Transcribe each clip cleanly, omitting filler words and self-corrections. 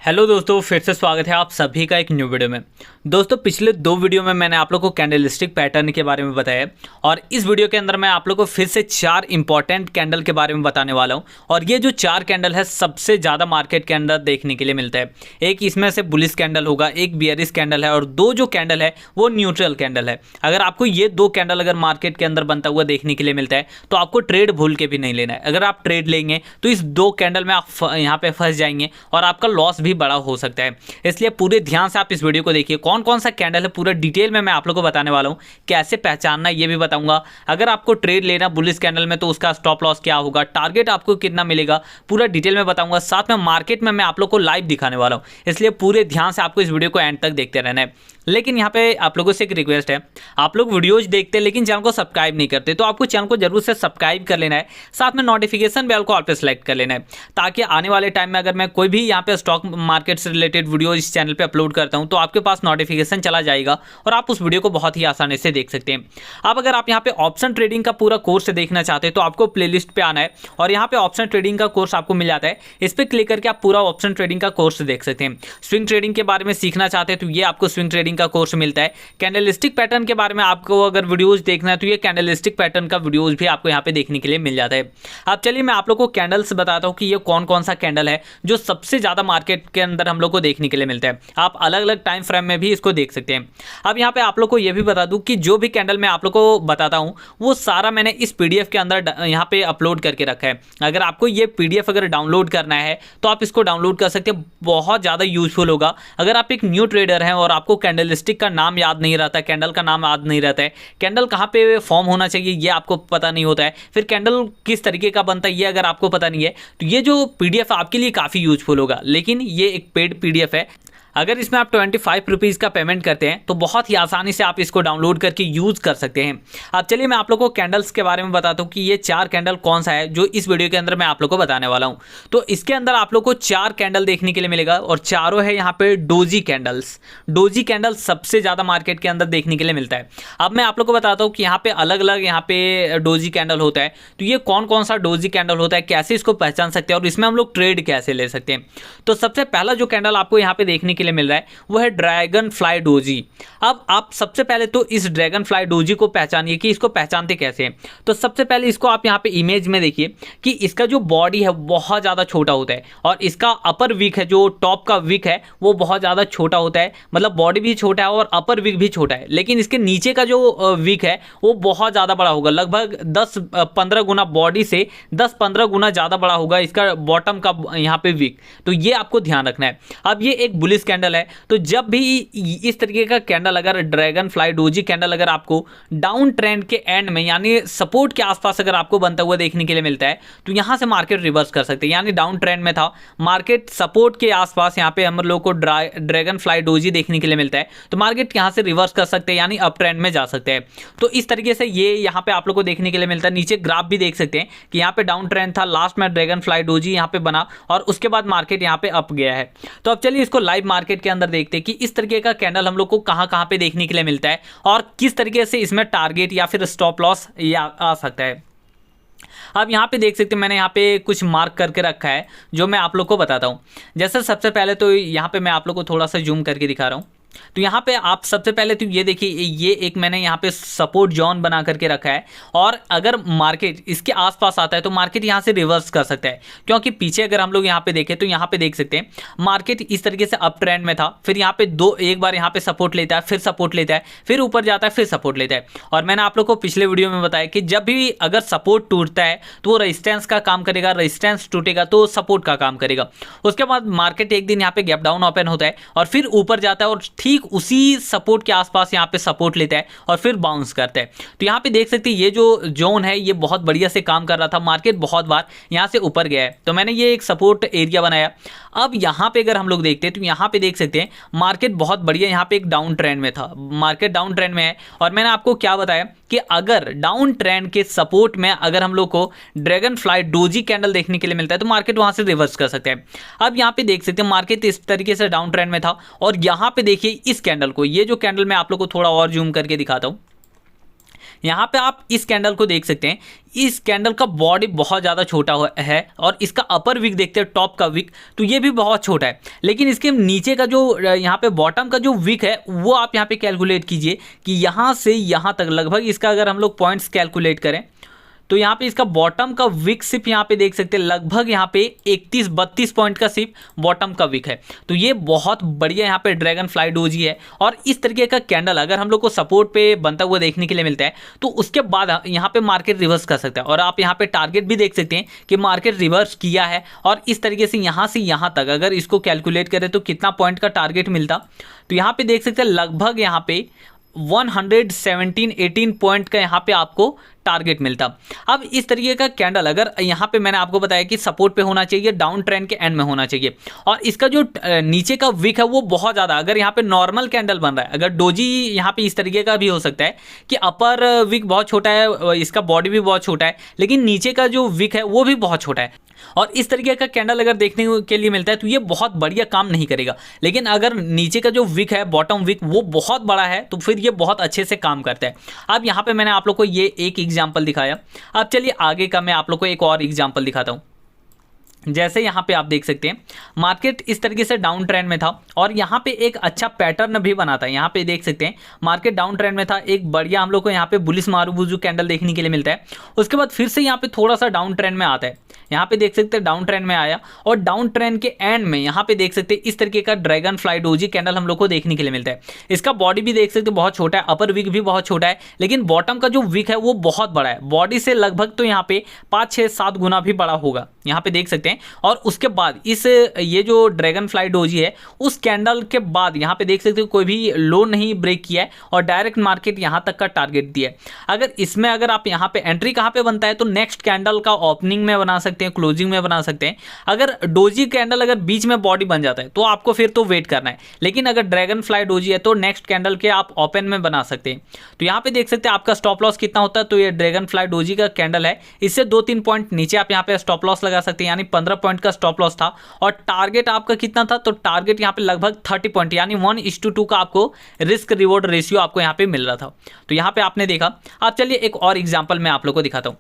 Hello दोस्तों, फिर से स्वागत है आप सभी का एक न्यू वीडियो में। दोस्तों, पिछले दो वीडियो में मैंने आप लोगों को कैंडलस्टिक पैटर्न के बारे में बताया और इस वीडियो के अंदर मैं आप लोगों को फिर से चार इंपॉर्टेंट कैंडल के बारे में बताने वाला हूं। और ये जो चार कैंडल है सबसे ज़्यादा मार्केट के अंदर देखने के लिए मिलता है। एक इसमें से बुलिश कैंडल होगा, एक बियरिश कैंडल है और दो जो कैंडल है वो न्यूट्रल कैंडल है। अगर आपको ये दो कैंडल अगर मार्केट के अंदर बनता हुआ देखने के लिए मिलता है तो आपको ट्रेड भूल के भी नहीं लेना है। अगर आप ट्रेड लेंगे तो इस दो कैंडल में आप यहाँ पे फंस जाएंगे और आपका लॉस भी बड़ा हो सकता है। इसलिए पूरे ध्यान से आप इस वीडियो को देखिए। कौन कौन सा कैंडल है पूरा डिटेल में मैं आप लोगों को बताने वाला हूं। कैसे पहचानना ये भी बताऊंगा। अगर आपको ट्रेड लेना बुलिश कैंडल में तो उसका स्टॉप लॉस क्या होगा, टारगेट आपको कितना मिलेगा, पूरा डिटेल में बताऊंगा। साथ में मार्केट में मैं आप लोग को लाइव दिखाने वाला हूं। इसलिए पूरे ध्यान से आपको इस वीडियो को एंड तक देखते रहना है। लेकिन यहाँ पे आप लोगों से एक रिक्वेस्ट है, आप लोग वीडियोज देखते हैं लेकिन चैनल को सब्सक्राइब नहीं करते, तो आपको चैनल को जरूर से सब्सक्राइब कर लेना है। साथ में नोटिफिकेशन बेल को ऑल पे सेलेक्ट कर लेना है ताकि आने वाले टाइम में अगर मैं कोई भी यहाँ पे स्टॉक मार्केट से रिलेटेड वीडियो इस चैनल पे अपलोड करता हूँ तो आपके पास नोटिफिकेशन चला जाएगा और आप उस वीडियो को बहुत ही आसानी से देख सकते हैं। अब अगर आप यहाँ पे ऑप्शन ट्रेडिंग का पूरा कोर्स देखना चाहते हैं तो आपको प्लेलिस्ट पे आना है और यहाँ पे ऑप्शन ट्रेडिंग का कोर्स आपको मिल जाता है। इस पर क्लिक करके आप पूरा ऑप्शन ट्रेडिंग का कोर्स देख सकते हैं। स्विंग ट्रेडिंग के बारे में सीखना चाहते हैं तो ये आपको स्विंग ट्रेडिंग का कोर्स मिलता है। कैंडलस्टिक पैटर्न के बारे में आपको अगर वीडियोस देखना है तो ये कैंडलस्टिक पैटर्न का वीडियोस भी आपको यहाँ पे देखने के लिए मिल जाता है। अब चलिए मैं आप लोग को कैंडल्स बताता हूँ कि ये कौन कौन सा कैंडल है जो सबसे ज्यादा मार्केट के अंदर हम लोग को देखने के लिए मिलता है। आप अलग अलग टाइम फ्रेम में भी इसको देख सकते हैं। अब यहाँ पे आप लोग को यह भी बता दूं कि जो भी कैंडल मैं आप लोग को बताता हूँ वो सारा मैंने इस पीडीएफ के अंदर यहाँ पे अपलोड करके रखा है। अगर आपको ये पीडीएफ अगर डाउनलोड करना है तो आप इसको डाउनलोड कर सकते हैं। बहुत ज्यादा यूजफुल होगा। अगर आप एक न्यू ट्रेडर हैं और आपको कैंडलस्टिक का नाम याद नहीं रहता है, कैंडल का नाम याद नहीं रहता है, कैंडल कहाँ पे फॉर्म होना चाहिए ये आपको पता नहीं होता है, फिर कैंडल किस तरीके का बनता है ये अगर आपको पता नहीं है तो ये जो पीडीएफ आपके लिए काफ़ी यूजफुल होगा। लेकिन ये एक पेड पीडीएफ है। अगर इसमें आप 25 रुपीज़ का पेमेंट करते हैं तो बहुत ही आसानी से आप इसको डाउनलोड करके यूज़ कर सकते हैं। अब चलिए मैं आप लोगों को कैंडल्स के बारे में बताता हूँ कि ये चार कैंडल कौन सा है जो इस वीडियो के अंदर मैं आप लोगों को बताने वाला हूँ। तो इसके अंदर आप लोग को चार कैंडल देखने के लिए मिलेगा और चारों है यहाँ पे डोजी कैंडल्स। डोजी कैंडल सबसे ज़्यादा मार्केट के अंदर देखने के लिए मिलता है। अब मैं आप लोग को बताता हूँ कि यहाँ पे अलग अलग यहाँ पे डोजी कैंडल होता है। तो ये कौन कौन सा डोजी कैंडल होता है, कैसे इसको पहचान सकते हैं और इसमें हम लोग ट्रेड कैसे ले सकते हैं। तो सबसे पहला जो कैंडल आपको यहाँ पे देखने के लिए मिल रहा है वो है ड्रैगन फ्लाई डोजी। अब आप सबसे पहले तो इस ड्रैगन फ्लाई डोजी को पहचानिए कि इसको पहचानते कैसे हैं। तो सबसे पहले इसको आप यहाँ पे इमेज में देखिए कि इसका जो बॉडी है बहुत ज़्यादा छोटा होता है और इसका अपर विक है, जो टॉप का विक है वो बहुत ज़्यादा छोटा होता है। मतलब बॉडी भी छोटा है और अपर विक भी छोटा है, लेकिन इसके नीचे का जो विक है वो बहुत ज़्यादा बड़ा होगा। लगभग 10-15 गुना बॉडी से 10-15 गुना ज़्यादा बड़ा होगा इसका बॉटम का यहाँ पे विक। तो ये आपको ध्यान रखना है। अब ये एक बुलिश कैंडल है। तो जब भी इस तरीके का कैंडल अगर ड्रैगन फ्लाई डोजी कैंडल अगर आपको डाउन ट्रेंड के एंड में यानी सपोर्ट के आसपास अगर आपको बनता हुआ देखने के लिए मिलता है तो यहां से मार्केट रिवर्स कर सकते हैं। यानी डाउन ट्रेंड में था, मार्केट सपोर्ट के आसपास यहां पे हम लोग को ड्रैगन फ्लाई डोजी देखने के लिए मिलता है तो मार्केट यहां से रिवर्स कर सकते हैं यानी अप ट्रेंड में जा सकते हैं। तो इस तरीके से ये यहां पे आप लोग को देखने के लिए मिलता है। नीचे ग्राफ भी देख सकते हैं कि यहाँ पे डाउन ट्रेंड था, लास्ट में ड्रैगन फ्लाई डोजी यहाँ पे बना और उसके बाद मार्केट यहाँ पे अप गया है। तो अब चलिए इसको लाइव मार्केट के अंदर देखते हैं कि इस तरीके का कैंडल हम लोग को कहां कहां पे देखने के लिए मिलता है और किस तरीके से इसमें टारगेट या फिर स्टॉप लॉस आ सकता है। अब यहाँ पे देख सकते हैं मैंने यहाँ पे कुछ मार्क करके रखा है जो मैं आप लोग को बताता हूँ। जैसे सबसे पहले तो यहाँ पे मैं आप लोग को थोड़ा सा जूम करके दिखा रहा हूँ। तो यहाँ पे आप सबसे पहले तो ये देखिए ये एक मैंने यहाँ पे सपोर्ट जोन बना करके रखा है और अगर मार्केट इसके आसपास आता है तो मार्केट यहाँ से रिवर्स कर सकता है। क्योंकि पीछे अगर हम लोग यहाँ पे देखें तो यहाँ पे देख सकते हैं मार्केट इस तरीके से अप ट्रेंड में था, फिर यहाँ पे एक बार यहाँ पे सपोर्ट लेता है, फिर सपोर्ट लेता है, फिर ऊपर जाता है, फिर सपोर्ट लेता है। और मैंने आप लोग को पिछले वीडियो में बताया कि जब भी अगर सपोर्ट टूटता है तो वो रेजिस्टेंस का काम करेगा, रेजिस्टेंस टूटेगा तो सपोर्ट का काम करेगा। उसके बाद मार्केट एक दिन यहाँ पे गैप डाउन ओपन होता है और फिर ऊपर जाता है और ठीक उसी सपोर्ट के आसपास यहाँ पे सपोर्ट लेता है और फिर बाउंस करता है। तो यहाँ पे देख सकते हैं ये जो जोन है ये बहुत बढ़िया से काम कर रहा था। मार्केट बहुत बार यहाँ से ऊपर गया है तो मैंने ये एक सपोर्ट एरिया बनाया। अब यहाँ पे अगर हम लोग देखते हैं तो यहाँ पे देख सकते हैं मार्केट बहुत बढ़िया यहाँ पे एक डाउन ट्रेंड में था, मार्केट डाउन ट्रेंड में है। और मैंने आपको क्या बताया कि अगर डाउन ट्रेंड के सपोर्ट में अगर हम लोग को ड्रैगन फ्लाई डोजी कैंडल देखने के लिए मिलता है तो मार्केट वहां से रिवर्स कर सकते हैं। अब यहाँ पे देख सकते हैं मार्केट इस तरीके से डाउन ट्रेंड में था और यहाँ पे देखिए इस कैंडल को, ये जो कैंडल मैं आप लोग को थोड़ा और जूम करके दिखाता हूँ यहाँ पे आप इस कैंडल को देख सकते हैं, इस कैंडल का बॉडी बहुत ज़्यादा छोटा है और इसका अपर विक देखते हैं, टॉप का विक, तो ये भी बहुत छोटा है। लेकिन इसके नीचे का जो यहाँ पे बॉटम का जो विक है वो आप यहाँ पे कैलकुलेट कीजिए कि यहाँ से यहाँ तक लगभग इसका अगर हम लोग पॉइंट्स कैलकुलेट करें तो यहाँ पे इसका बॉटम का विक सिर्फ यहाँ पे देख सकते हैं लगभग यहाँ पे 31-32 पॉइंट का सिर्फ बॉटम का विक है। तो ये बहुत बढ़िया यहाँ पे ड्रैगन फ्लाई डोजी है। और इस तरीके का कैंडल अगर हम लोग को सपोर्ट पे बनता हुआ देखने के लिए मिलता है तो उसके बाद यहाँ पे मार्केट रिवर्स कर सकता है। और आप यहाँ पे टारगेट भी देख सकते हैं कि मार्केट रिवर्स किया है और इस तरीके से यहाँ तक अगर इसको कैलकुलेट करें तो कितना पॉइंट का टारगेट मिलता, तो यहाँ पे देख सकते हैं लगभग यहाँ पे 117-18 पॉइंट का यहाँ पे आपको टारगेट मिलता। अब इस तरीके का कैंडल अगर यहाँ पे मैंने आपको बताया कि सपोर्ट पे होना चाहिए, डाउन ट्रेंड के एंड में होना चाहिए, और इसका जो नीचे का विक है वो बहुत ज़्यादा, अगर यहाँ पे नॉर्मल कैंडल बन रहा है, अगर डोजी यहाँ पे इस तरीके का भी हो सकता है कि अपर विक बहुत छोटा है, इसका बॉडी भी बहुत छोटा है, लेकिन नीचे का जो विक है वो भी बहुत छोटा है, और इस तरीके का कैंडल अगर देखने के लिए मिलता है तो ये बहुत बढ़िया काम नहीं करेगा। लेकिन अगर नीचे का जो विक है, बॉटम विक, वो बहुत बड़ा है तो फिर ये बहुत अच्छे से काम करता है। अब यहाँ पे मैंने आप लोग को ये एक एग्जांपल दिखाया। अब चलिए आगे का मैं आप लोग को एक और एग्जांपल दिखाता हूँ। जैसे यहाँ पे आप देख सकते हैं मार्केट इस तरीके से डाउन ट्रेंड में था और यहाँ पे एक अच्छा पैटर्न भी बना था। यहाँ पे देख सकते हैं मार्केट डाउन ट्रेंड में था, एक बढ़िया हम लोग को यहाँ पे बुलिश मारूबुजू कैंडल देखने के लिए मिलता है। उसके बाद फिर से यहाँ पे थोड़ा सा डाउन ट्रेंड में आता है, यहाँ पे देख सकते हैं डाउन ट्रेंड में आया और डाउन ट्रेंड के एंड में यहाँ पे देख सकते हैं इस तरीके का ड्रैगन फ्लाई डोजी कैंडल हम लोग को देखने के लिए मिलता है। इसका बॉडी भी देख सकते हैं बहुत छोटा है, अपर विक भी बहुत छोटा है, लेकिन बॉटम का जो विक है वो बहुत बड़ा है, बॉडी से लगभग तो यहाँ पे 5-6-7 गुना भी बड़ा होगा, यहाँ पे देख सकते हैं। और उसके बाद इस ये जो ड्रैगन फ्लाई डोजी है उस कैंडल के बाद यहाँ पे देख सकते हो कोई भी लो नहीं ब्रेक किया है और डायरेक्ट मार्केट यहाँ तक का टारगेट दिया है। अगर इसमें अगर आप यहाँ पे एंट्री कहाँ पे बनता है तो नेक्स्ट कैंडल का ओपनिंग में बना सकते हैं, क्लोजिंग में बना सकते हैं। अगर डोजी कैंडल अगर बीच में बॉडी बन जाता है तो आपको फिर तो वेट करना है, लेकिन अगर ड्रैगन फ्लाई डोजी है तो नेक्स्ट कैंडल के आप ओपन में बना सकते हैं। तो यहाँ पे देख सकते हैं आपका स्टॉप लॉस कितना होता है, तो ये ड्रैगन फ्लाई डोजी का कैंडल है, इससे 2-3 पॉइंट नीचे आप यहाँ पे स्टॉप लॉस लगा सकते हैं, यानी 15 पॉइंट का स्टॉप लॉस था। और टारगेट आपका कितना था, तो टारगेट यहाँ पे लगभग 30 पॉइंट यानी 1:2 का आपको रिस्क रिवॉर्ड रेशियो आपको यहाँ पे मिल रहा था। तो यहाँ पे आपने देखा। अब चलिए एक और एग्जांपल मैं आप लोग को दिखाता हूँ।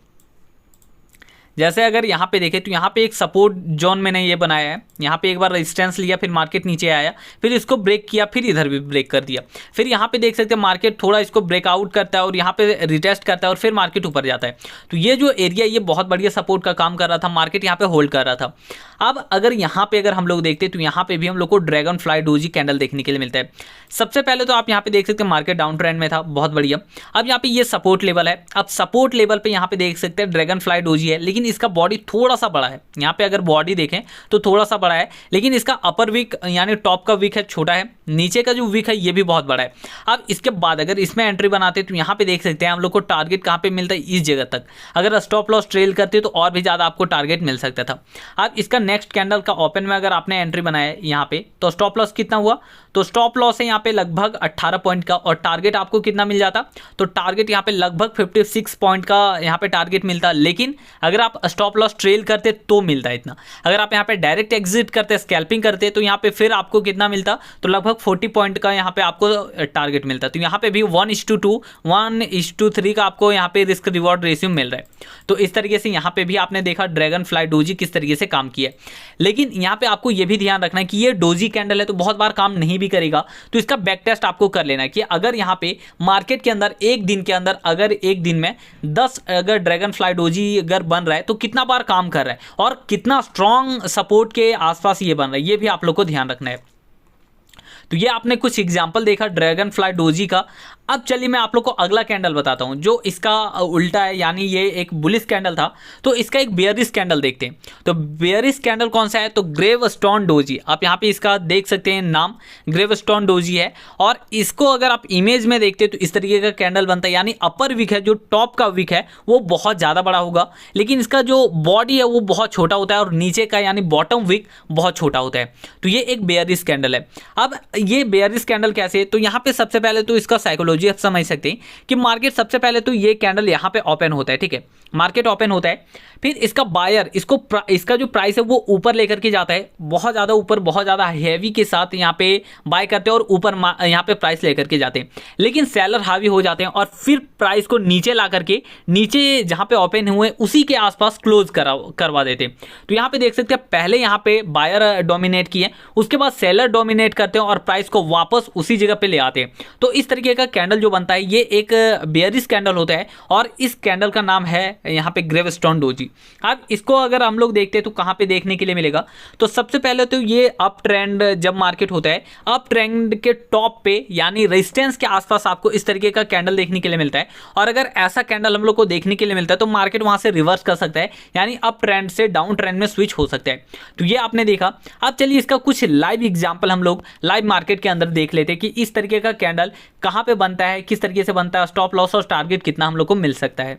जैसे अगर यहाँ पे देखें तो यहाँ पे एक सपोर्ट जोन मैंने ये बनाया है, यहाँ पे एक बार रेजिस्टेंस लिया, फिर मार्केट नीचे आया, फिर इसको ब्रेक किया, फिर इधर भी ब्रेक कर दिया, फिर यहाँ पे देख सकते हैं मार्केट थोड़ा इसको ब्रेकआउट करता है और यहाँ पे रिटेस्ट करता है और फिर मार्केट ऊपर जाता है। तो ये जो एरिया ये बहुत बढ़िया सपोर्ट का काम कर रहा था, मार्केट यहाँ पे होल्ड कर रहा था। अब अगर यहाँ पे अगर हम लोग देखते हैं तो यहाँ पे भी हम लोग को ड्रैगन फ्लाई डोजी कैंडल देखने के लिए मिलता है। सबसे पहले तो आप यहाँ पे देख सकते हैं मार्केट डाउन ट्रेंड में था, बहुत बढ़िया। अब यहाँ पे ये सपोर्ट लेवल है, अब सपोर्ट लेवल पे यहाँ पे देख सकते हैं ड्रैगन फ्लाई डोजी है, लेकिन इसका बॉडी थोड़ा सा बड़ा है। यहाँ पे अगर बॉडी देखें तो थोड़ा सा बड़ा है, लेकिन इसका अपर विक यानी टॉप का विक है छोटा है, नीचे का जो विक है ये भी बहुत बड़ा है। अब इसके बाद अगर इसमें एंट्री बनाते तो यहाँ पे देख सकते हैं हम लोग को टारगेट कहाँ पे मिलता है, इस जगह तक। अगर स्टॉप लॉस ट्रेल करते तो और भी ज़्यादा आपको टारगेट मिल सकता था। अब इसका नेक्स्ट कैंडल का ओपन में अगर आपने एंट्री बनाया यहाँ पे तो स्टॉप लॉस कितना हुआ, तो स्टॉप लॉस है यहाँ पे लगभग 18 पॉइंट का और टारगेट आपको कितना मिल जाता, तो टारगेट यहाँ पे लगभग 56 पॉइंट का यहाँ पे टारगेट मिलता। लेकिन अगर आप स्टॉप लॉस ट्रेल करते तो मिलता है इतना। अगर आप यहाँ पे डायरेक्ट एग्जिट करते, स्कैल्पिंग करते, तो यहाँ पे फिर आपको कितना मिलता, तो लगभग 40 पॉइंट का यहाँ पे आपको टारगेट मिलता। तो यहाँ पे भी 1:2 1:3 का आपको यहाँ पे रिस्क रिवॉर्ड रेशियो मिल रहा है। तो इस तरीके से यहाँ पे भी आपने देखा ड्रैगन फ्लाई डोजी किस तरीके से काम किया है। लेकिन यहाँ पे आपको ये भी ध्यान रखना है कि ये डोजी कैंडल है तो बहुत बार काम नहीं भी करेगा, तो इसका बैक टेस्ट आपको कर लेना है कि अगर यहाँ पे मार्केट के अंदर एक दिन के अंदर अगर एक दिन में 10 अगर ड्रैगन फ्लाई डोजी अगर बन रहा है तो कितना बार काम कर रहा है और कितना स्ट्रॉन्ग सपोर्ट के आसपास ये बन रहा है, ये भी आप लोग को ध्यान रखना है। तो ये आपने कुछ एग्जाम्पल देखा ड्रैगन फ्लाई डोजी का। अब चलिए मैं आप लोग को अगला कैंडल बताता हूं जो इसका उल्टा है, यानी ये एक बुलिश कैंडल था तो इसका एक बेयरिश कैंडल देखते हैं। तो बेयरिश कैंडल कौन सा है, तो ग्रेवस्टोन डोजी। आप यहाँ पे इसका देख सकते हैं नाम ग्रेवस्टोन डोजी है और इसको अगर आप इमेज में देखते हैं तो इस तरीके का कैंडल बनता है, यानी अपर विक है जो टॉप का विक है वो बहुत ज़्यादा बड़ा होगा, लेकिन इसका जो बॉडी है वो बहुत छोटा होता है और नीचे का यानी बॉटम विक बहुत छोटा होता है। तो ये एक बेयरिश कैंडल है। अब ये बेयरिश कैंडल कैसे, तो यहाँ पे सबसे पहले तो इसका साइकोलॉजी स्ट्रैटेजी आप समझ सकते हैं कि मार्केट सबसे पहले तो ये कैंडल यहाँ पे ओपन होता है, ठीक है, मार्केट ओपन होता है, फिर इसका बायर इसका जो प्राइस है वो ऊपर लेकर के जाता है, बहुत ज़्यादा ऊपर, बहुत ज़्यादा हैवी के साथ यहाँ पे बाय करते हैं और ऊपर यहाँ पे प्राइस लेकर के जाते हैं, लेकिन सेलर हावी हो जाते हैं और फिर प्राइस को नीचे ला करके नीचे जहाँ पे ओपन हुए उसी के आसपास क्लोज करवा देते हैं। तो यहाँ पे देख सकते हैं पहले यहाँ पे बायर डोमिनेट किए, उसके बाद सेलर डोमिनेट करते हैं और प्राइस को वापस उसी जगह पे ले आते हैं। तो इस तरीके का कैंडल जो बनता है ये एक बेयरिश कैंडल होता है और इस कैंडल का नाम है यहाँ पे ग्रेवस्टोन डोजी। अब इसको अगर हम लोग देखते हैं तो कहाँ पे देखने के लिए मिलेगा, तो सबसे पहले तो ये अप ट्रेंड जब मार्केट होता है, अप ट्रेंड के टॉप पे यानी रेजिस्टेंस के आसपास आपको इस तरीके का कैंडल देखने के लिए मिलता है। और अगर ऐसा कैंडल हम लोग को देखने के लिए मिलता है तो मार्केट वहां से रिवर्स कर सकता है, यानी अप ट्रेंड से डाउन ट्रेंड में स्विच हो सकता है। तो ये आपने देखा। अब चलिए इसका कुछ लाइव एग्जांपल हम लोग लाइव मार्केट के अंदर देख लेते हैं कि इस तरीके का कैंडल कहाँ पे बनता है, किस तरीके से बनता है, स्टॉप लॉस और टारगेट कितना हम लोग को मिल सकता है।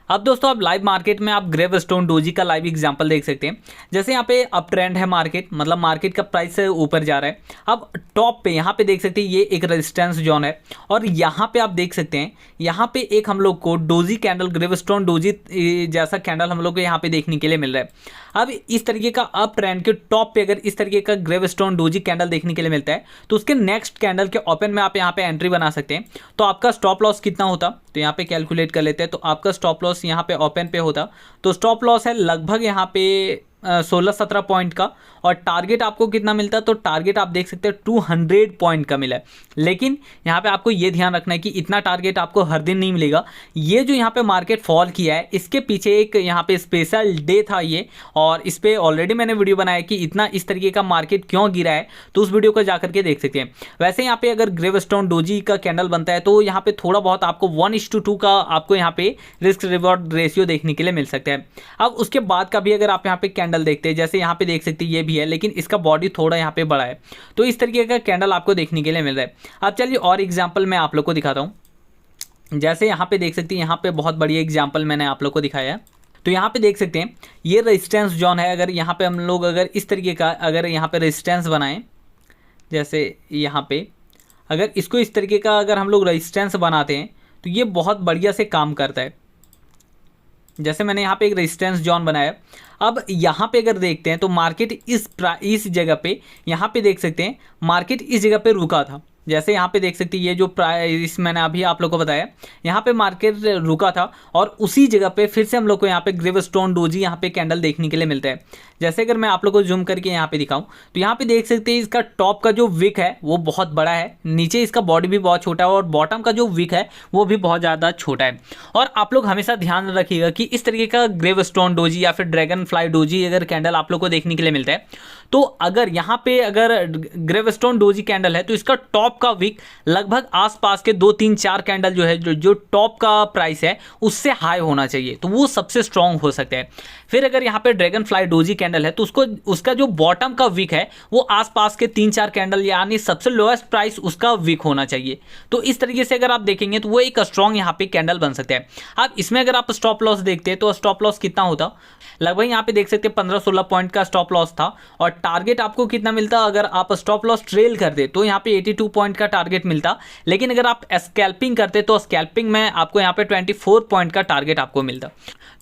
अब दोस्तों आप लाइव मार्केट में आप ग्रेवस्टोन डोजी का लाइव एग्जांपल देख सकते हैं। जैसे यहाँ पे अप ट्रेंड है मार्केट, मतलब मार्केट का प्राइस ऊपर जा रहा है। अब टॉप पे यहाँ पे देख सकते हैं ये एक रेजिस्टेंस जोन है और यहाँ पे आप देख सकते हैं यहाँ पे एक हम लोग को डोजी कैंडल, ग्रेवस्टोन डोजी जैसा कैंडल हम लोग को यहाँ पे देखने के लिए मिल रहा है। अब इस तरीके का अप ट्रेंड के टॉप पे अगर इस तरीके का ग्रेवस्टोन डोजी कैंडल देखने के लिए मिलता है तो उसके नेक्स्ट कैंडल के ओपन में आप यहाँ पे एंट्री बना सकते हैं। तो आपका स्टॉप लॉस कितना होता, तो यहाँ पे कैलकुलेट कर लेते हैं। तो आपका स्टॉप लॉस यहाँ पे ओपन पे होता, तो स्टॉप लॉस है लगभग यहाँ पे 16-17 पॉइंट का और टारगेट आपको कितना मिलता है, तो टारगेट आप देख सकते हैं 200 पॉइंट का मिला है। लेकिन यहाँ पे आपको ये ध्यान रखना है कि इतना टारगेट आपको हर दिन नहीं मिलेगा। ये जो यहाँ पे मार्केट फॉल किया है इसके पीछे एक यहाँ पे स्पेशल डे था ये, और इस पर ऑलरेडी मैंने वीडियो बनाया कि इतना इस तरीके का मार्केट क्यों गिरा है, तो उस वीडियो को जाकर के देख सकते हैं। वैसे यहाँ पे अगर ग्रेवस्टोन डोजी का कैंडल बनता है तो यहाँ पे थोड़ा बहुत आपको 1:2 का आपको यहाँ पे रिस्क रिवॉर्ड रेशियो देखने के लिए मिल सकता है। अब उसके बाद का भी अगर आप यहाँ पे कैंडल देखते हैं, जैसे यहाँ पे देख सकते हैं ये भी है लेकिन इसका बॉडी थोड़ा यहाँ पे बड़ा है, तो इस तरीके का कैंडल आपको देखने के लिए मिल रहा है। अब चलिए और एग्जांपल मैं आप लोग को दिखाता हूँ। जैसे यहाँ पे देख सकते हैं यहाँ पे बहुत बढ़िया एग्जांपल मैंने आप लोग को दिखाया है। तो यहाँ पे देख सकते हैं ये रेजिस्टेंस जोन है। अगर यहाँ पे हम लोग अगर इस तरीके का अगर यहाँ पे रेजिस्टेंस बनाएं, जैसे यहाँ पे अगर इसको इस तरीके का अगर हम लोग रेजिस्टेंस बनाते हैं तो ये बहुत बढ़िया से काम करता है। जैसे मैंने यहाँ पे एक रेजिस्टेंस जोन बनाया। अब यहाँ पे अगर देखते हैं तो मार्केट इस जगह पे यहाँ पे देख सकते हैं मार्केट इस जगह पे रुका था। जैसे यहाँ पे देख सकते हैं ये जो प्राइस मैंने अभी आप लोग को बताया, यहाँ पे मार्केट रुका था और उसी जगह पे फिर से हम लोग को यहाँ पे ग्रेवस्टोन डोजी यहाँ पे कैंडल देखने के लिए मिलता है। जैसे अगर मैं आप लोग को जूम करके यहाँ पे दिखाऊं तो यहाँ पे देख सकते हैं इसका टॉप का जो विक है वो बहुत बड़ा है, नीचे इसका बॉडी भी बहुत छोटा है और बॉटम का जो विक है वो भी बहुत ज़्यादा छोटा है। और आप लोग हमेशा ध्यान रखिएगा कि इस तरीके का ग्रेवस्टोन डोजी या फिर ड्रैगन फ्लाई डोजी अगर कैंडल आप लोग को देखने के लिए मिलता है तो अगर यहाँ पे अगर ग्रेवस्टोन डोजी कैंडल है तो इसका टॉप का विक लगभग आसपास के 2-3-4 कैंडल जो है जो टॉप का प्राइस है उससे हाई होना चाहिए, तो वो सबसे स्ट्रांग हो सकता है। फिर अगर यहाँ पे ड्रैगन फ्लाई डोजी कैंडल है तो उसका जो बॉटम का विक है वो आसपास के 3-4 कैंडल यानी सबसे लोएस्ट प्राइस उसका विक होना चाहिए। तो इस तरीके से अगर आप देखेंगे तो वो एक स्ट्रांग यहाँ पे कैंडल बन सकता है। अब इसमें अगर आप स्टॉप लॉस देखते हैं तो स्टॉप लॉस कितना होता, लगभग यहाँ पे देख सकते हैं 15-16 पॉइंट का स्टॉप लॉस था और टारगेट आपको कितना मिलता, अगर आप स्टॉप लॉस ट्रेल करते तो यहाँ पे 82 पॉइंट का टारगेट मिलता। लेकिन अगर आप स्कैल्पिंग करते तो स्कैल्पिंग में आपको यहाँ पे 24 पॉइंट का टारगेट आपको मिलता।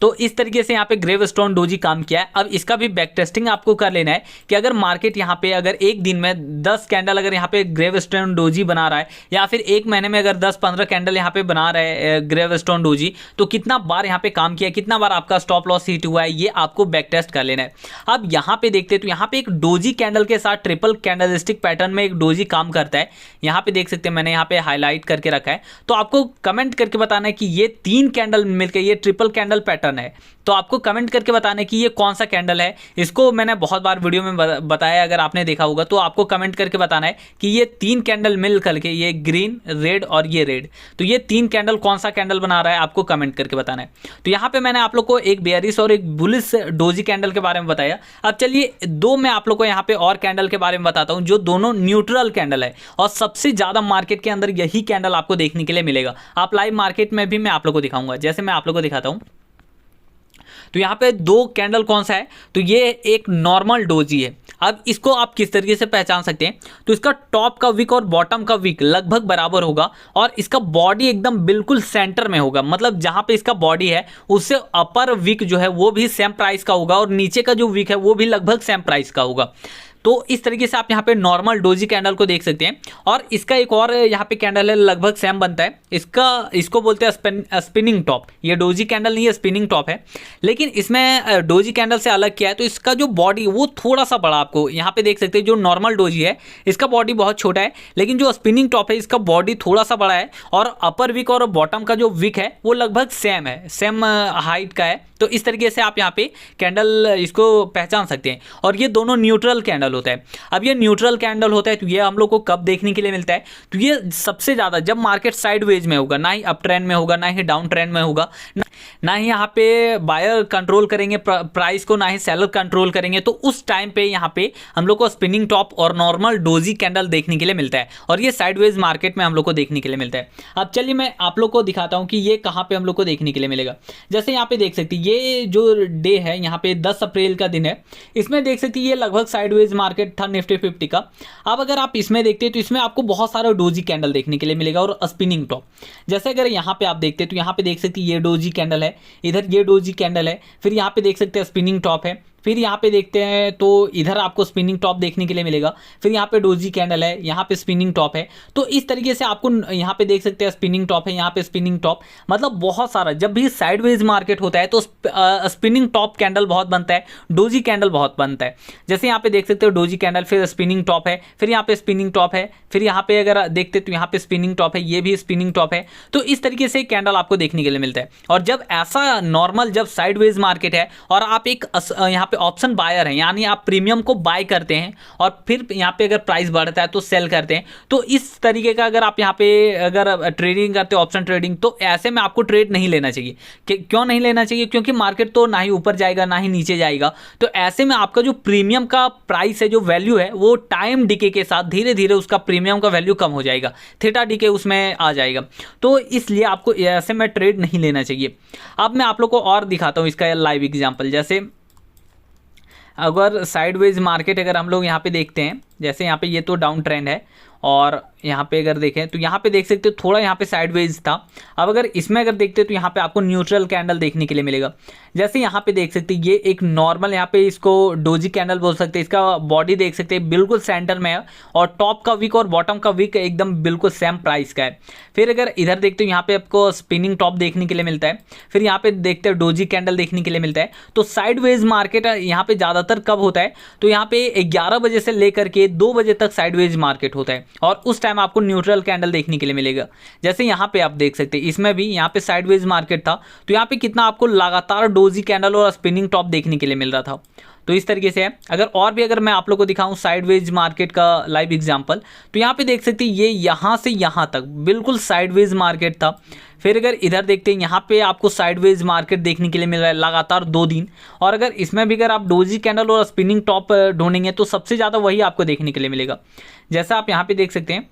तो इस तरीके से यहाँ पे ग्रेवस्टोन डोजी काम किया है। अब इसका भी बैक टेस्टिंग आपको कर लेना है कि अगर मार्केट यहाँ पे अगर एक दिन में 10 कैंडल अगर यहाँ पे ग्रेवस्टोन डोजी बना रहा है या फिर एक महीने में अगर 10-15 कैंडल यहाँ पे बना रहा है ग्रेवस्टोन डोजी, तो कितना बार यहाँ पे काम किया, कितना बार आपका स्टॉप लॉस हिट हुआ है, ये आपको बैक टेस्ट कर लेना है। अब यहाँ पे देखते हैं तो यहाँ पे एक डोजी कैंडल के साथ ट्रिपल कैंडलस्टिक पैटर्न में एक डोजी काम करता है। यहाँ पे देख सकते हैं मैंने यहाँ पे हाईलाइट करके रखा है। तो आपको कमेंट करके बताना है कि ये 3 कैंडल मिलकर ये ट्रिपल कैंडल पैटर्न है, तो आपको कमेंट करके बताना है कि ये कौन सा कैंडल है। इसको मैंने बहुत बार वीडियो में बताया, अगर आपने देखा होगा तो आपको कमेंट करके बताना है कि ये 3 कैंडल मिल करके ये ग्रीन, रेड और ये रेड, तो ये 3 कैंडल कौन सा कैंडल बना रहा है आपको कमेंट करके बताना है। तो यहाँ पे मैंने आप लोग को एक बेयरिश और एक बुलिश डोजी कैंडल के बारे में बताया। अब चलिए 2 मैं आप लोग को यहाँ पे और कैंडल के बारे में बताता हूँ जो दोनों न्यूट्रल कैंडल है और सबसे ज्यादा मार्केट के अंदर यही कैंडल आपको देखने के लिए मिलेगा। आप लाइव मार्केट में भी मैं आप लोग को दिखाऊंगा। जैसे मैं आप लोग को दिखाता हूँ तो यहाँ पे 2 कैंडल कौन सा है, तो ये एक नॉर्मल डोजी है। अब इसको आप किस तरीके से पहचान सकते हैं, तो इसका टॉप का विक और बॉटम का विक लगभग बराबर होगा और इसका बॉडी एकदम बिल्कुल सेंटर में होगा, मतलब जहां पे इसका बॉडी है उससे अपर विक जो है वो भी सेम प्राइस का होगा और नीचे का जो विक है वो भी लगभग सेम प्राइस का होगा। तो इस तरीके से आप यहाँ पे नॉर्मल डोजी कैंडल को देख सकते हैं। और इसका एक और यहाँ पे कैंडल है, लगभग सेम बनता है, इसको बोलते हैं स्पिनिंग टॉप। ये डोजी कैंडल नहीं है, स्पिनिंग टॉप है, लेकिन इसमें डोजी कैंडल से अलग क्या है, तो इसका जो बॉडी वो थोड़ा सा बड़ा, आपको यहाँ पे देख सकते हैं। जो नॉर्मल डोजी है इसका बॉडी बहुत छोटा है, लेकिन जो स्पिनिंग टॉप है इसका बॉडी थोड़ा सा बड़ा है और अपर विक और बॉटम का जो विक है वो लगभग सेम है, सेम हाइट का है। तो इस तरीके से आप यहाँ पे कैंडल इसको पहचान सकते हैं। और ये दोनों न्यूट्रल कैंडल होता है। अब ये न्यूट्रल कैंडल होता है तो ये हम लोग को कब देखने के लिए मिलता है, तो ये सबसे ज़्यादा जब मार्केट साइडवेज में होगा, ना ही अप ट्रेंड में होगा, ना ही डाउन ट्रेंड में होगा, ना ही यहाँ पे बायर कंट्रोल करेंगे प्राइस को, ना ही सेलर कंट्रोल करेंगे। तो उस टाइम पे यहाँ पे हम लोग को स्पिनिंग टॉप और नॉर्मल डोजी कैंडल देखने के लिए मिलता है और ये साइडवेज मार्केट में हम लोग को देखने के लिए मिलता है। अब चलिए मैं आप लोग को दिखाता हूँ कि ये कहाँ पे हम लोग को देखने के लिए मिलेगा। जैसे यहाँ पे देख सकते हैं, ये जो डे है यहाँ पे 10 अप्रैल का दिन है, इसमें देख सकते हैं ये लगभग साइडवेज मार्केट था निफ्टी 50 का। अब अगर आप इसमें देखते हैं तो इसमें आपको बहुत सारा डोजी कैंडल देखने के लिए मिलेगा और स्पिनिंग टॉप। जैसे अगर यहाँ पे आप देखते हैं तो यहाँ पे देख सकते हैं ये डोजी कैंडल है, इधर ये डोजी कैंडल है, फिर यहाँ पे देख सकते हैं स्पिनिंग टॉप है, फिर यहाँ पे देखते हैं तो इधर आपको स्पिनिंग टॉप देखने के लिए मिलेगा, फिर यहाँ पे डोजी कैंडल है, यहाँ पे स्पिनिंग टॉप है। तो इस तरीके से आपको यहाँ पे देख सकते हैं स्पिनिंग टॉप है, यहाँ पे स्पिनिंग टॉप, मतलब बहुत सारा। जब भी साइडवेज मार्केट होता है तो स्पिनिंग टॉप कैंडल बहुत बनता है, डोजी कैंडल बहुत बनता है। जैसे यहाँ पे देख सकते हो डोजी कैंडल, फिर स्पिनिंग टॉप है, फिर यहाँ पे स्पिनिंग टॉप है, फिर यहाँ पे अगर देखते तो यहाँ पे स्पिनिंग टॉप है, ये भी स्पिनिंग टॉप है। तो इस तरीके से कैंडल आपको देखने के लिए मिलता है। और जब ऐसा नॉर्मल जब साइडवेज मार्केट है और आप एक यहाँ पे ऑप्शन बायर है, यानी आप प्रीमियम को बाय करते हैं और फिर यहाँ पे अगर प्राइस बढ़ता है तो सेल करते हैं, तो इस तरीके का अगर आप यहाँ पे अगर ट्रेडिंग करते हो, ऑप्शन ट्रेडिंग, तो ऐसे में आपको ट्रेड नहीं लेना चाहिए। क्यों नहीं लेना चाहिए? क्योंकि मार्केट तो ना ही ऊपर जाएगा ना ही नीचे जाएगा। तो ऐसे में आपका जो प्रीमियम का प्राइस है, जो वैल्यू है, वो टाइम डीके के साथ धीरे धीरे उसका प्रीमियम का वैल्यू कम हो जाएगा, थीटा डीके उसमें आ जाएगा। तो इसलिए आपको ऐसे में ट्रेड नहीं लेना चाहिए। अब मैं आप लोग को और दिखाता हूँ इसका लाइव एग्जाम्पल। जैसे अगर साइडवेज मार्केट अगर हम लोग यहाँ पे देखते हैं, जैसे यहाँ पे ये तो डाउन ट्रेंड है और यहाँ पे अगर देखें तो यहाँ पे देख सकते हो थोड़ा यहाँ पे साइडवेज था। अब अगर इसमें अगर देखते हो तो यहाँ पे आपको न्यूट्रल कैंडल देखने के लिए मिलेगा। जैसे यहाँ पे देख सकते हैं ये एक नॉर्मल, यहाँ पे इसको डोजी कैंडल बोल सकते हैं, इसका बॉडी देख सकते हैं बिल्कुल सेंटर में है और टॉप का विक और बॉटम का विक एकदम बिल्कुल सेम प्राइस का है। फिर अगर इधर देखते हो यहाँ पे आपको स्पिनिंग टॉप देखने के लिए मिलता है, फिर यहाँ पे देखते हो डोजी कैंडल देखने के लिए मिलता है। तो साइडवेज मार्केट यहाँ पे ज़्यादातर कब होता है, तो यहाँ पे 11 बजे से लेकर के 2 बजे तक साइडवेज मार्केट होता है और उस टाइम आपको न्यूट्रल कैंडल देखने के लिए मिलेगा। जैसे यहाँ पे आप देख सकते हैं इसमें भी यहाँ पे साइडवेज मार्केट था, तो यहाँ पे कितना आपको लगातार डोजी कैंडल और स्पिनिंग टॉप देखने के लिए मिल रहा था। तो इस तरीके से है। अगर और भी अगर मैं आप लोग को दिखाऊं साइडवेज मार्केट का लाइव एग्जांपल, तो यहाँ पे देख सकते हैं ये यहाँ से यहाँ तक बिल्कुल साइडवेज मार्केट था। फिर अगर इधर देखते हैं यहाँ पे आपको साइडवेज मार्केट देखने के लिए मिल रहा है लगातार 2 दिन। और अगर इसमें भी अगर आप डोजी कैंडल और स्पिनिंग टॉप ढूंढेंगे तो सबसे ज़्यादा वही आपको देखने के लिए मिलेगा। जैसा आप यहाँ पे देख सकते हैं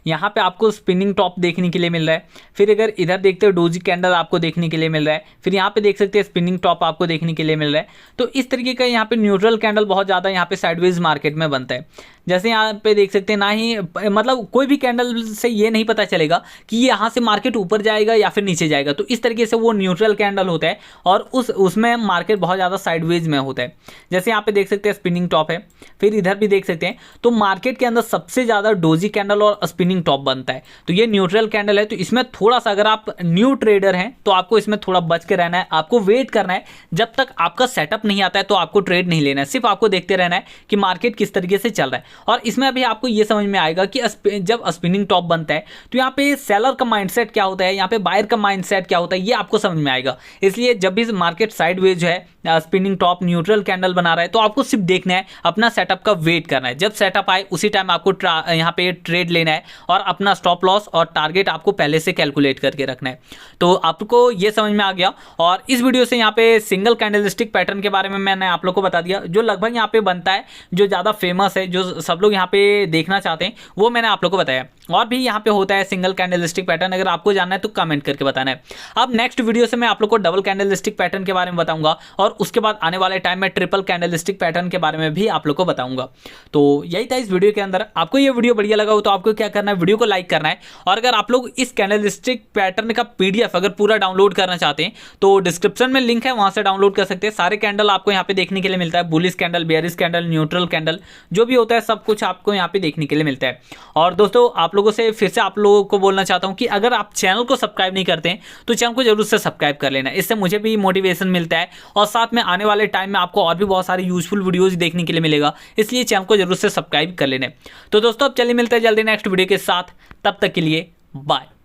यहाँ पे आपको स्पिनिंग टॉप देखने के लिए मिल रहा है। फिर अगर इधर देखते हो डोजी कैंडल आपको देखने के लिए मिल रहा है, फिर यहाँ पे देख सकते हैं स्पिनिंग टॉप आपको देखने के लिए मिल रहा है। तो इस तरीके का यहाँ पे न्यूट्रल कैंडल बहुत ज़्यादा यहाँ पे साइडवेज मार्केट में बनता है। जैसे यहाँ पे देख सकते हैं ना ही मतलब कोई भी कैंडल से ये नहीं पता चलेगा कि ये यहाँ से मार्केट ऊपर जाएगा या फिर नीचे जाएगा। तो इस तरीके से वो न्यूट्रल कैंडल होता है और उसमें मार्केट बहुत ज़्यादा साइडवेज में होता है। जैसे यहाँ पे देख सकते हैं स्पिनिंग टॉप है, फिर इधर भी देख सकते हैं। तो मार्केट के अंदर सबसे ज़्यादा डोजी कैंडल और स्पिनिंग टॉप बनता है। तो ये न्यूट्रल कैंडल है, तो इसमें थोड़ा सा अगर आप न्यू ट्रेडर हैं तो आपको इसमें थोड़ा बच के रहना है। आपको वेट करना है जब तक आपका सेटअप नहीं आता है, तो आपको ट्रेड नहीं लेना है। सिर्फ आपको देखते रहना है कि मार्केट किस तरीके से चल रहा है। और इसमें अभी आपको ये समझ में आएगा कि जब स्पिनिंग टॉप बनता है तो यहाँ पे सेलर का माइंडसेट क्या होता है, यहाँ पे बायर का माइंडसेट क्या होता है, ये आपको समझ में आएगा। इसलिए जब भी मार्केट साइडवेज है, स्पिनिंग टॉप न्यूट्रल कैंडल बना रहा है, तो आपको सिर्फ देखना है, अपना सेटअप का वेट करना है। जब सेटअप आए उसी टाइम आपको यहाँ पे ट्रेड लेना है और अपना स्टॉप लॉस और टारगेट आपको पहले से कैलकुलेट करके रखना है। तो आपको ये समझ में आ गया। और इस वीडियो से यहाँ पे सिंगल कैंडलस्टिक पैटर्न के बारे में मैंने आप लोग को बता दिया, जो लगभग यहाँ पे बनता है, जो ज़्यादा फेमस है, जो सब लोग यहाँ पे देखना चाहते हैं, वो मैंने आप लोग को बताया। और भी यहाँ पे होता है सिंगल कैंडलस्टिक पैटर्न, अगर आपको जानना है तो कमेंट करके बताना है। अब नेक्स्ट वीडियो से मैं आप लोग को डबल कैंडलस्टिक पैटर्न के बारे में बताऊंगा, और उसके बाद आने वाले टाइम में ट्रिपल कैंडलस्टिक पैटर्न के बारे में भी आप लोग को बताऊंगा। तो यही था इस वीडियो के अंदर। आपको ये वीडियो बढ़िया लगा हो तो आपको क्या करना है, वीडियो को लाइक करना है। और अगर आप लोग इस कैंडलस्टिक पैटर्न का PDF अगर पूरा डाउनलोड करना चाहते हैं तो डिस्क्रिप्शन में लिंक है, वहां से डाउनलोड कर सकते हैं। सारे कैंडल आपको यहाँ पे देखने के लिए मिलता है, bullish candle, bearish candle, neutral candle, जो भी होता है सब कुछ आपको यहाँ पे देखने के लिए मिलता है। और दोस्तों आप लोगों से फिर से आप लोगों को बोलना चाहता हूँ कि अगर आप चैनल को सब्सक्राइब नहीं करते हैं तो चैनल को जरूर से सब्सक्राइब कर लेना, इससे मुझे भी मोटिवेशन मिलता है और साथ में आने वाले टाइम में आपको और भी बहुत सारी यूजफुल वीडियोज देखने के लिए मिलेगा, इसलिए चैनल को जरूर से सब्सक्राइब कर लेना। तो दोस्तों अब चलिए मिलते हैं जल्दी नेक्स्ट वीडियो के साथ, तब तक के लिए बाय।